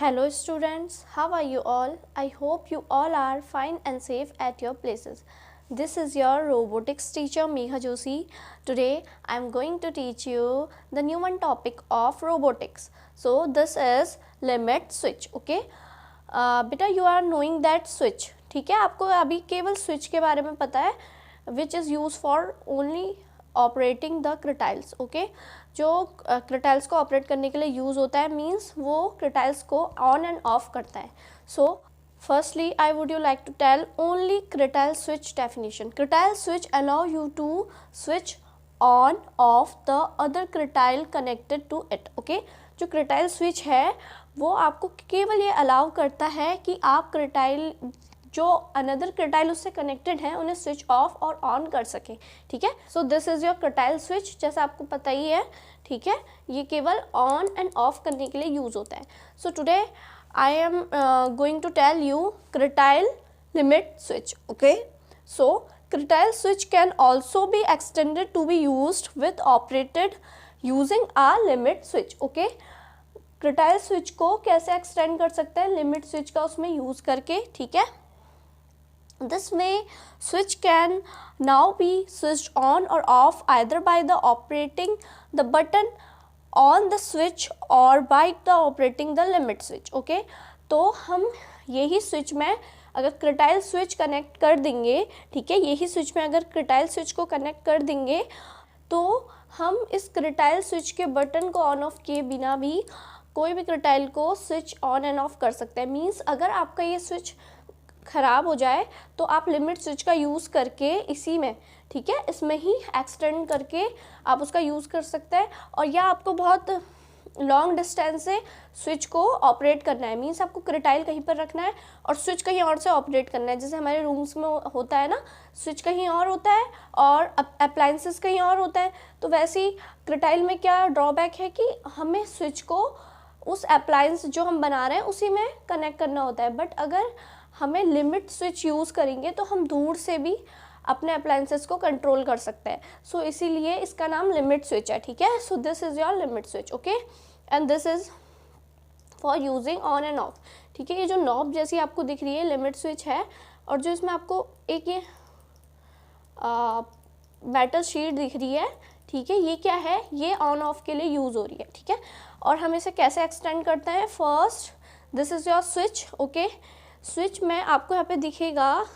Hello students, how are you all? I hope you all are fine and safe at your places. This is your robotics teacher Megha Joshi. Today I am going to teach you the new one topic of robotics. So this is limit switch, okay? बेटा you are knowing that switch, ठीक है? आपको अभी केवल switch के बारे में पता है, which is used for only operating the tactiles, okay? जो क्रिटाइल्स को ऑपरेट करने के लिए यूज़ होता है, मीन्स वो क्रिटाइल्स को ऑन एंड ऑफ करता है. So firstly I would you like to tell only tactile switch definition. Tactile switch allow you to switch on off the other tactile connected to it, okay? जो tactile switch है वो आपको केवल ये allow करता है कि आप क्रिटाइल जो अनदर क्रिटाइल उससे कनेक्टेड है उन्हें स्विच ऑफ और ऑन कर सकें, ठीक है? So this is your tactile switch, जैसा आपको पता ही है, ठीक है? ये केवल ऑन एंड ऑफ करने के लिए यूज़ होता है. So today I am going to tell you tactile limit switch, okay? So tactile switch can also be extended to be used with operated using a limit switch, okay? Tactile switch को कैसे extend कर सकते हैं? Limit switch का उसमें use करके, ठीक है? This way, switch can now be switched on or off either by the operating the button on the switch or by the operating the limit switch, okay? तो हम यही स्विच में अगर क्रिटाइल स्विच कनेक्ट कर देंगे, ठीक है, यही स्विच में अगर क्रिटाइल स्विच को कनेक्ट कर देंगे तो हम इस क्रिटाइल स्विच के बटन को ऑन ऑफ किए बिना भी कोई भी क्रिटाइल को स्विच ऑन एंड ऑफ कर सकते हैं. मीन्स अगर आपका ये स्विच ख़राब हो जाए तो आप लिमिट स्विच का यूज़ करके इसी में, ठीक है, इसमें ही एक्सटेंड करके आप उसका यूज़ कर सकते हैं. और या आपको बहुत लॉन्ग डिस्टेंस से स्विच को ऑपरेट करना है, मीन्स आपको क्रिटाइल कहीं पर रखना है और स्विच कहीं और से ऑपरेट करना है. जैसे हमारे रूम्स में होता है ना, स्विच कहीं और होता है और अप्लायंसेस कहीं और होता है. तो वैसे ही क्रिटाइल में क्या ड्रॉबैक है कि हमें स्विच को उस अप्लायंस जो हम बना रहे हैं उसी में कनेक्ट करना होता है. बट अगर हमें लिमिट स्विच यूज़ करेंगे तो हम दूर से भी अपने अप्लायंसेस को कंट्रोल कर सकते हैं. सो इसीलिए इसका नाम लिमिट स्विच है, ठीक है? So this is your limit switch, okay? And this is for using on end of, ठीक है? ये जो नॉब जैसी आपको दिख रही है लिमिट स्विच है, और जो इसमें आपको एक ये मेटल शीट दिख रही है, ठीक है, ये क्या है? ये ऑन ऑफ के लिए यूज़ हो रही है, ठीक है? और हम इसे कैसे एक्सटेंड करते हैं? First this is your switch, okay? Switch में आपको यहाँ पे दिखेगा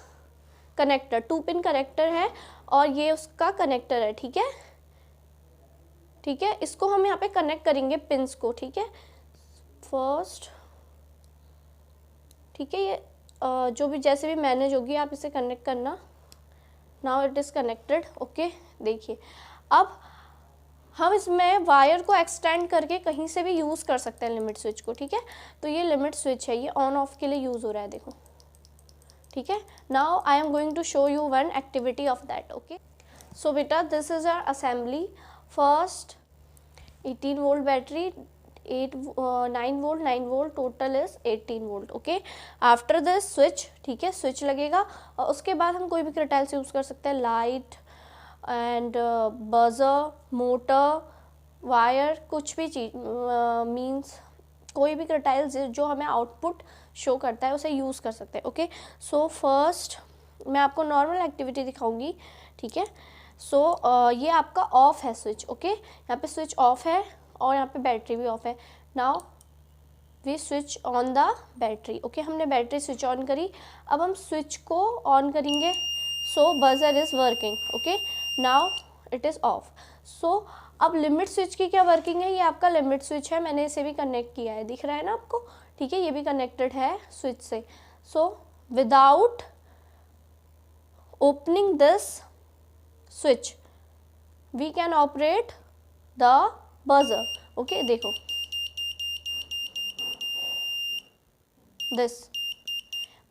कनेक्टर, 2 पिन कनेक्टर है और ये उसका कनेक्टर है, ठीक है? ठीक है, इसको हम यहाँ पे कनेक्ट करेंगे पिंस को, ठीक है? फर्स्ट, ठीक है, ये जो भी जैसे भी मैनेज होगी आप इसे कनेक्ट करना. Now it is connected, okay? देखिए अब हम इसमें वायर को एक्सटेंड करके कहीं से भी यूज़ कर सकते हैं लिमिट स्विच को, ठीक है? तो ये लिमिट स्विच है, ये ऑन ऑफ के लिए यूज़ हो रहा है, देखो, ठीक है? Now I am going to show you one activity of that, okay? So बेटा this is our assembly. First 18 volt battery, 9 volt 9 volt, total is 18 volt, okay? After this switch, ठीक है, स्विच लगेगा और उसके बाद हम कोई भी क्रिटाइल्स यूज़ कर सकते हैं, light and buzzer, motor, wire, कुछ भी चीज़, मीन्स कोई भी क्रिटाइल्स जो हमें आउटपुट शो करता है उसे यूज़ कर सकते हैं, ओके? सो फर्स्ट मैं आपको नॉर्मल एक्टिविटी दिखाऊंगी, ठीक है? सो ये आपका ऑफ है स्विच, ओके? यहाँ पे स्विच ऑफ है और यहाँ पे बैटरी भी ऑफ है. Now we switch on the battery, okay? हमने बैटरी स्विच ऑन करी, अब हम स्विच को ऑन करेंगे. So buzzer is working, okay? Now it is off. So अब लिमिट स्विच की क्या वर्किंग है? ये आपका लिमिट स्विच है, मैंने इसे भी कनेक्ट किया है, दिख रहा है ना आपको, ठीक है? ये भी कनेक्टेड है स्विच से. So without opening this switch we can operate the buzzer, okay? देखो दिस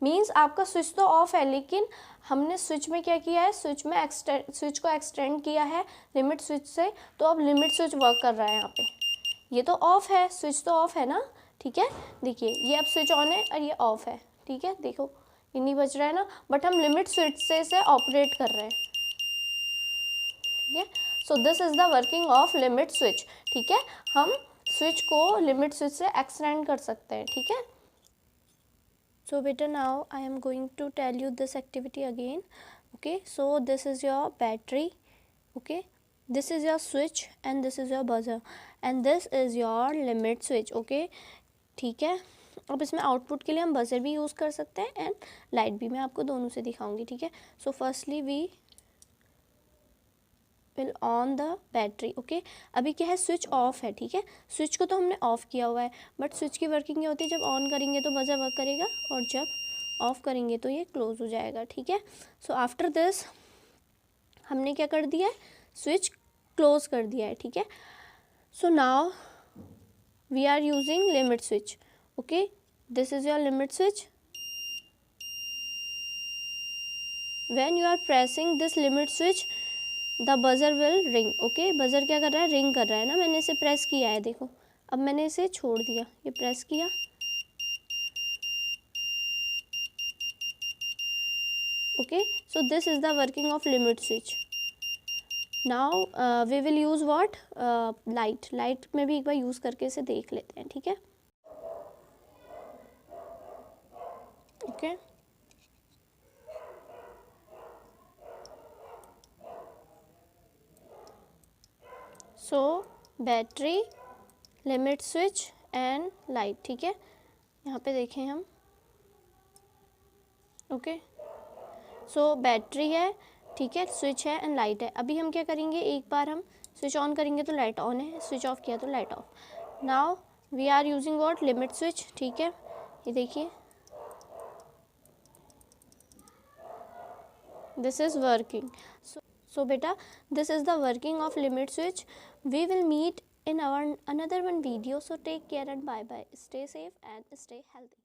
मीन्स आपका स्विच तो ऑफ है, लेकिन हमने स्विच में क्या किया है? स्विच को एक्सटेंड किया है लिमिट स्विच से, तो अब लिमिट स्विच वर्क कर रहा है यहाँ पे. ये तो ऑफ है, स्विच तो ऑफ है ना, ठीक है? देखिए ये अब स्विच ऑन है और ये ऑफ है, ठीक है? देखो ये नहीं बज रहा है ना, बट हम लिमिट स्विच से इसे ऑपरेट कर रहे हैं, ठीक है? So this is the working of limit switch, ठीक है? हम स्विच को लिमिट स्विच से एक्सटेंड कर सकते हैं, ठीक है? So beta, now I am going to tell you this activity again. Okay, so this is your battery. Okay, this is your switch and this is your buzzer and this is your limit switch. Okay, ठीक है. अब इसमें output के लिए हम buzzer भी use कर सकते हैं एंड लाइट भी. मैं आपको दोनों से दिखाऊंगी. ठीक है. So firstly we will on the battery. Okay, अभी क्या है, स्विच ऑफ है. ठीक है, स्विच को तो हमने ऑफ किया हुआ है, बट स्विच की वर्किंग ये होती है, जब ऑन करेंगे तो बजर वर्क करेगा और जब ऑफ करेंगे तो ये क्लोज हो जाएगा. ठीक है. सो आफ्टर दिस हमने क्या कर दिया है, स्विच क्लोज कर दिया है. ठीक है. So now we are using limit switch. Okay, this is your limit switch. When you are pressing this limit switch the buzzer will ring. Okay, buzzer क्या कर रहा है, रिंग कर रहा है ना. मैंने इसे प्रेस किया है, देखो. अब मैंने इसे छोड़ दिया, ये प्रेस किया. Okay, so this is the working of limit switch. Now we will use what, light में भी एक बार यूज़ करके इसे देख लेते हैं. ठीक है. Okay, so battery, limit switch and light. ठीक है, यहाँ पे देखें हम. ओके, सो बैटरी है, ठीक है, स्विच है एंड लाइट है. अभी हम क्या करेंगे, एक बार हम स्विच ऑन करेंगे तो लाइट ऑन है, स्विच ऑफ किया तो light off. Now we are using what, limit switch. ठीक है, ये देखिए, this is working. So beta, this is the working of limit switch. We will meet in our another one video. So take care and bye bye. Stay safe and stay healthy.